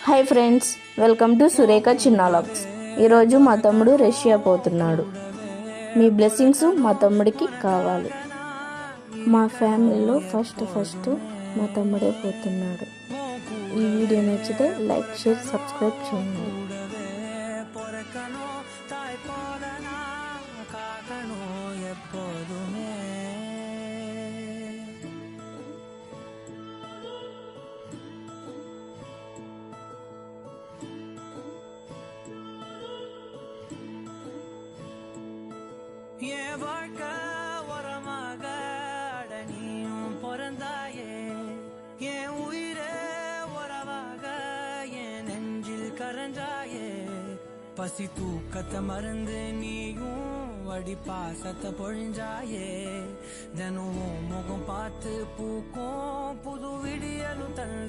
Hi friends, welcome to Surekha చిన్న logs. ఈరోజు మా తమ్ముడు రష్యా పోతున్నాడు. మీ బ్లెస్సింగ్స్ మా తమ్ముడికి కావాలి. మా ఫ్యామిలీలో ఫస్ట్ మా తమ్ముడే పోతున్నాడు. ఈ వీడియో నచ్చితే లైక్, షేర్, సబ్స్క్రైబ్ చేయండి. என் வாழ்க்கை உரமாக நீயும் பிறந்தாயே, என் உயிரே உறவாக என் நெஞ்சில் கரஞ்சாயே. பசி தூக்கத்தை மறந்து நீயும் வடி பாசத்தை பொழிஞ்சாயே. தினமும் முகம் பார்த்து பூக்கும் புது விடியலும் தந்த